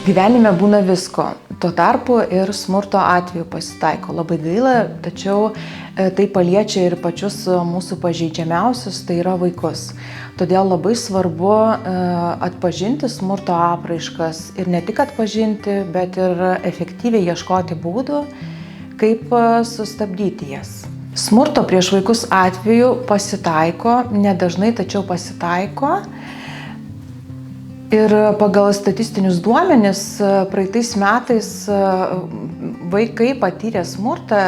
Gyvenime būna visko, tuo tarpu ir smurto atveju pasitaiko. Labai gaila, tačiau tai paliečia ir pačius mūsų pažeidžiamiausius, tai yra vaikus. Todėl labai svarbu atpažinti smurto apraiškas ir ne tik atpažinti, bet ir efektyviai ieškoti būdų, kaip sustabdyti jas. Smurto prieš vaikus atveju pasitaiko, nedažnai, tačiau pasitaiko. Ir pagal statistinius duomenis praeitais metais vaikai patyrė smurtą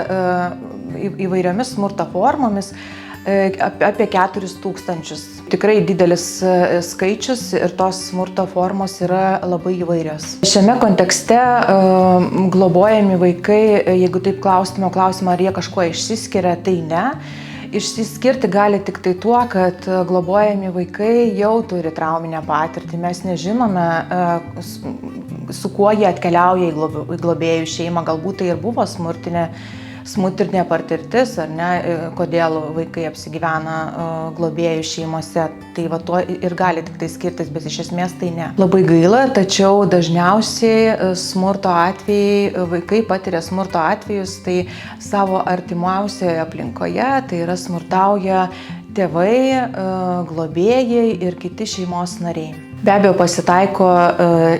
įvairiomis smurto formomis apie 4000. Tikrai didelis skaičius ir tos smurto formos yra labai įvairios. Šiame kontekste globojami vaikai, jeigu taip klaustume klausimą, ar jie kažkuo išsiskiria, tai ne. Išsiskirti gali tik tai tuo, kad globojami vaikai jau turi trauminę patirtį. Mes nežinome, su kuo jie atkeliauja į globėjų šeimą. Galbūt tai ir buvo smurtinė patirtis, ar ne, kodėl vaikai apsigyvena globėjų šeimose. Tai va tuo ir gali tik tai skirtis, bet iš esmės tai ne. Labai gaila, tačiau dažniausiai smurto atvejai, vaikai patiria smurto atvejus, tai savo artimiausioje aplinkoje, tai yra smurtauja tėvai, globėjai ir kiti šeimos nariai. Be abejo, pasitaiko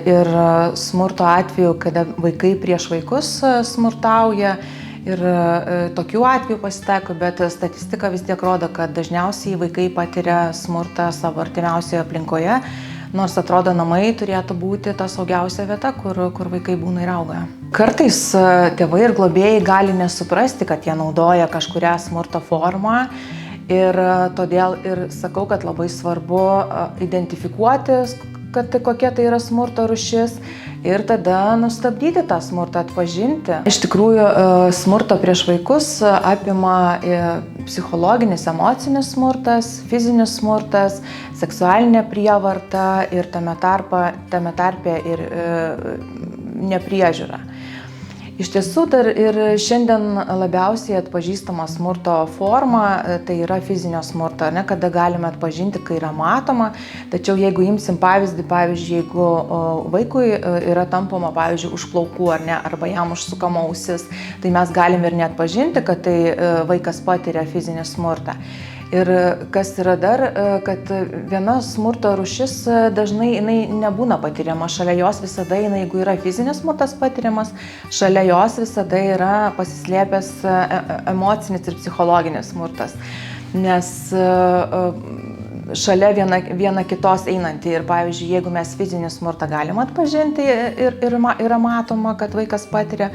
ir smurto atveju, kada vaikai prieš vaikus smurtauja. Ir tokių atvejų pasitaiko, bet statistika vis tiek rodo, kad dažniausiai vaikai patiria smurtą savo artimiausioje aplinkoje, nors atrodo namai turėtų būti ta saugiausia vieta, kur vaikai būna ir auga. Kartais tėvai ir globėjai gali nesuprasti, kad jie naudoja kažkurią smurto formą ir todėl ir sakau, kad labai svarbu identifikuoti, kokia tai yra smurto rūšis ir tada nustabdyti tą smurtą, atpažinti. Iš tikrųjų, smurto prieš vaikus apima psichologinis, emocinis smurtas, fizinis smurtas, seksualinė prievarta ir tame tarpe ir nepriežiūra. Iš tiesų, dar ir šiandien labiausiai atpažįstama smurto forma, tai yra fizinio smurto, ne, kada galime atpažinti, kai yra matoma. Tačiau jeigu imsim pavyzdį, jeigu vaikui yra tampoma, už plaukų, ar ne, arba jam užsukama ausis, tai mes galime ir neatpažinti, kad tai vaikas patiria fizinį smurtą. Ir kas yra dar, kad viena smurto rūšis dažnai jinai nebūna patiriama, šalia jos visada, jeigu yra fizinis smurtas patiriamas, šalia jos visada yra pasislėpęs emocinis ir psichologinis smurtas. Nes šalia viena kitos einanti ir, pavyzdžiui, jeigu mes fizinį smurtą galim atpažinti ir yra matoma, kad vaikas patiria,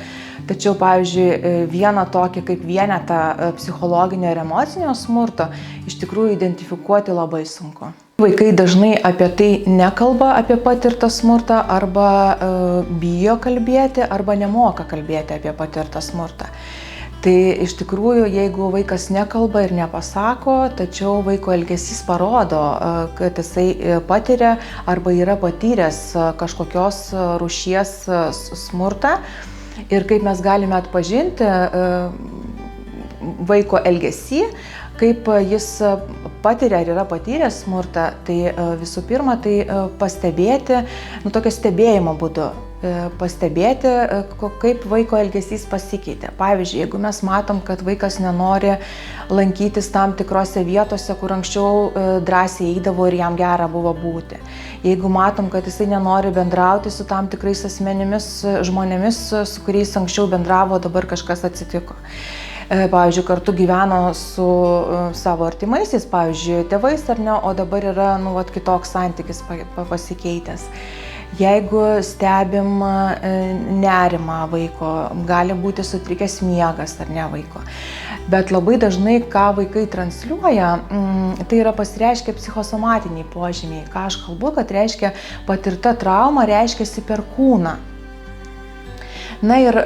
tačiau, pavyzdžiui, vieną tokį kaip vienetą psichologinio ir emocinio smurto iš tikrųjų identifikuoti labai sunku. Vaikai dažnai apie tai nekalba, apie patirtą smurtą, arba bijo kalbėti, arba nemoka kalbėti apie patirtą smurtą. Tai iš tikrųjų, jeigu vaikas nekalba ir nepasako, tačiau vaiko elgesys parodo, kad jisai patiria arba yra patyręs kažkokios rūšies smurtą ir kaip mes galime atpažinti vaiko elgesį, kaip jis patiria ar yra patyręs smurtą, tai visų pirma, tai pastebėti, tokio stebėjimo būdu. Pastebėti, kaip vaiko elgesys pasikeitė. Pavyzdžiui, jeigu mes matom, kad vaikas nenori lankytis tam tikrose vietose, kur anksčiau drąsiai eidavo ir jam gera buvo būti. Jeigu matom, kad jisai nenori bendrauti su tam tikrais asmenimis, žmonėmis, su kuriais anksčiau bendravo, dabar kažkas atsitiko. Pavyzdžiui, kartu gyveno su savo artimaisiais, pavyzdžiui, tėvais ar ne, o dabar yra kitoks santykis pasikeitęs. Jeigu stebim nerimą vaiko, gali būti sutrikęs miegas ar ne vaiko. Bet labai dažnai, ką vaikai transliuoja, tai yra pasireiškia psichosomatiniai požymiai. Ką aš kalbu, kad reiškia patirta trauma, reiškiasi per kūną. Na ir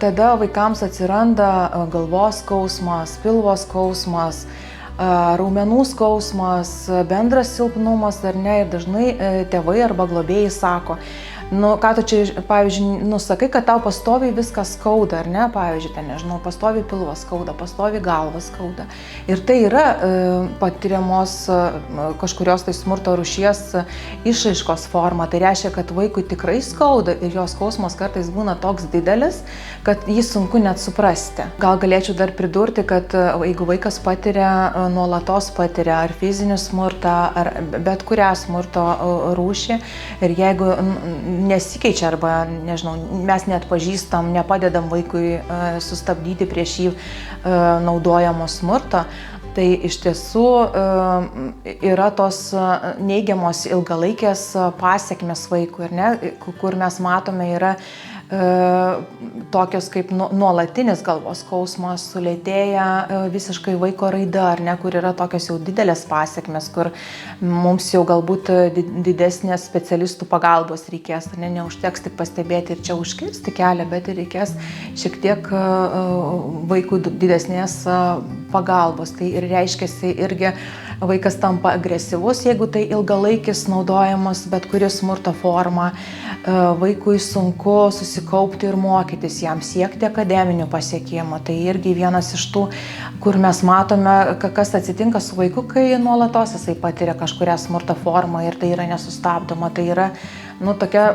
tada vaikams atsiranda galvos skausmas, pilvo skausmas, raumenų skausmas, bendras silpnumas ar ne, ir dažnai tėvai arba globėjai sako, Nu, ką tu čia, pavyzdžiui, nusakai, kad tau pastoviai viskas skauda, ar ne, pavyzdžiui, ten, nežinau, pastoviai pilvas skauda, pastoviai galvas skauda. Ir tai yra patiriamos kažkurios tai smurto rūšies išraiškos forma. Tai reiškia, kad vaikui tikrai skauda ir jos skausmas kartais būna toks didelis, kad jį sunku net suprasti. Gal galėčiau dar pridurti, kad jeigu vaikas nuolatos patiria ar fizinį smurtą, ar bet kurią smurto rūšį, ir jeigu nesikeičia arba, nežinau, mes neatpažįstam, nepadedam vaikui sustabdyti prieš jį naudojamo smurto, tai iš tiesų yra tos neigiamos ilgalaikės pasekmės vaikui, kur mes matome yra tokios kaip nuolatinis galvos skausmas, sulėtėja visiškai vaiko raida, ar ne, kur yra tokios jau didelės pasekmės, kur mums jau galbūt didesnės specialistų pagalbos reikės, ar ne, neužteks tik pastebėti ir čia užkirsti kelią, bet ir reikės šiek tiek vaikų didesnės pagalbos. Tai ir reiškiasi irgi vaikas tampa agresyvus, jeigu tai ilgalaikis naudojamas bet kuri smurto forma. Vaikui sunku susikaupti ir mokytis, jam siekti akademinių pasiekimų. Tai irgi vienas iš tų, kur mes matome, kas atsitinka su vaiku, kai nuolatos jisai patiria kažkurią smurto formą ir tai yra nesustabdoma. Tai yra tokia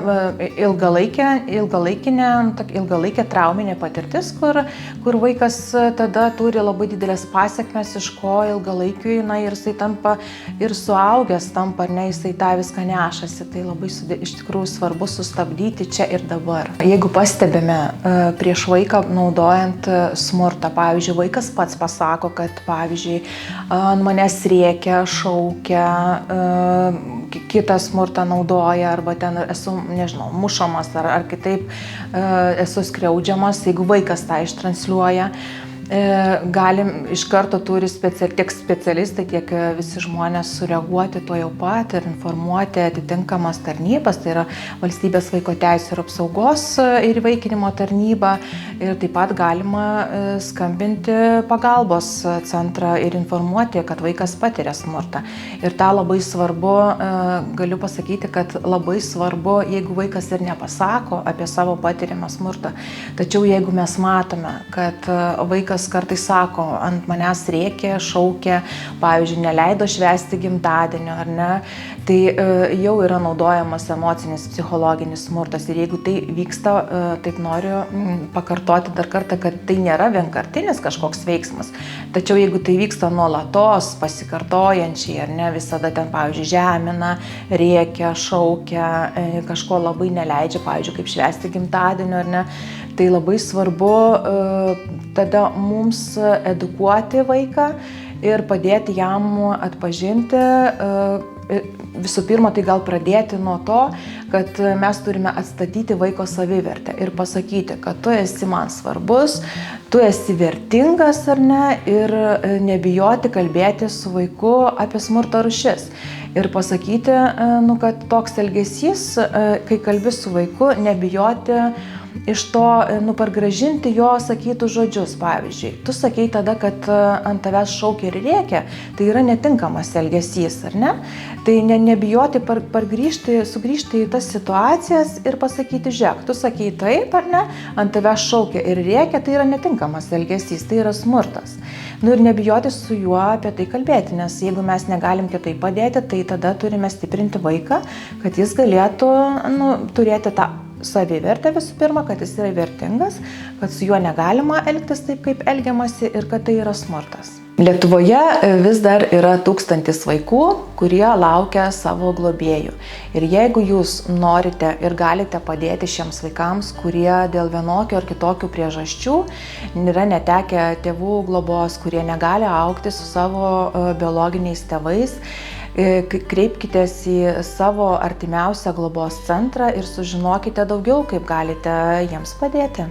ilgalaikė trauminė patirtis, kur vaikas tada turi labai didelės pasekmes, iš ko ilgalaikiui, ir jisai tampa ir suaugęs tampa, ar ne, jisai tą viską nešasi. Tai labai iš tikrųjų svarbu sustabdyti čia ir dabar. Jeigu pastebime prieš vaiką naudojant smurtą, pavyzdžiui, vaikas pats pasako, kad, pavyzdžiui, ant manęs rėkia, šaukia, kitą smurtą naudoja, arba ten esu, nežinau, mušamas ar kitaip esu skriaudžiamas, jeigu vaikas tą ištransliuoja, galim iš karto turi tiek specialistai, tiek visi žmonės sureaguoti tuo jau pat ir informuoti atitinkamas tarnybas, tai yra Valstybės vaiko teisių ir apsaugos ir įvaikinimo tarnyba, ir taip pat galima skambinti pagalbos centrą ir informuoti, kad vaikas patiria smurtą. Ir tą labai svarbu, galiu pasakyti, kad labai svarbu, jeigu vaikas ir nepasako apie savo patiriamą smurtą, tačiau jeigu mes matome, kad vaikas kartais sako, ant manęs rėkė, šaukė, pavyzdžiui, neleido švęsti gimtadienio, ar ne, tai jau yra naudojamas emocinis, psichologinis smurtas. Ir jeigu tai vyksta, taip noriu pakartoti dar kartą, kad tai nėra vienkartinis kažkoks veiksmas. Tačiau jeigu tai vyksta nuolatos, pasikartojančiai, ar ne, visada ten, pavyzdžiui, žemina, rėkia, šaukia, kažko labai neleidžia, pavyzdžiui, kaip švęsti gimtadienio, ar ne, tai labai svarbu tada mums edukuoti vaiką ir padėti jam atpažinti. Visų pirma, tai gal pradėti nuo to, kad mes turime atstatyti vaiko savivertę ir pasakyti, kad tu esi man svarbus, tu esi vertingas, ar ne, ir nebijoti kalbėti su vaiku apie smurto rūšis. Ir pasakyti, kad toks elgesys, kai kalbi su vaiku, nebijoti iš to pargražinti jo sakytus žodžius. Pavyzdžiui, tu sakei tada, kad ant tavęs šaukia ir rėkia, tai yra netinkamas elgesys, ar ne? Tai nebijoti sugrįžti į tas situacijas ir pasakyti, žiūrėk, tu sakei taip, ar ne, ant tavęs šaukia ir rėkia, tai yra netinkamas elgesys, tai yra smurtas. Ir nebijoti su juo apie tai kalbėti, nes jeigu mes negalim kitaip padėti, tai tada turime stiprinti vaiką, kad jis galėtų turėti tą savivertę visų pirma, kad jis yra vertingas, kad su juo negalima elgtis taip, kaip elgiamasi ir kad tai yra smurtas. Lietuvoje vis dar yra 1000 vaikų, kurie laukia savo globėjų. Ir jeigu jūs norite ir galite padėti šiems vaikams, kurie dėl vienokių ar kitokių priežasčių yra netekę tėvų globos, kurie negali augti su savo biologiniais tėvais, kreipkitės į savo artimiausią globos centrą ir sužinokite daugiau, kaip galite jiems padėti.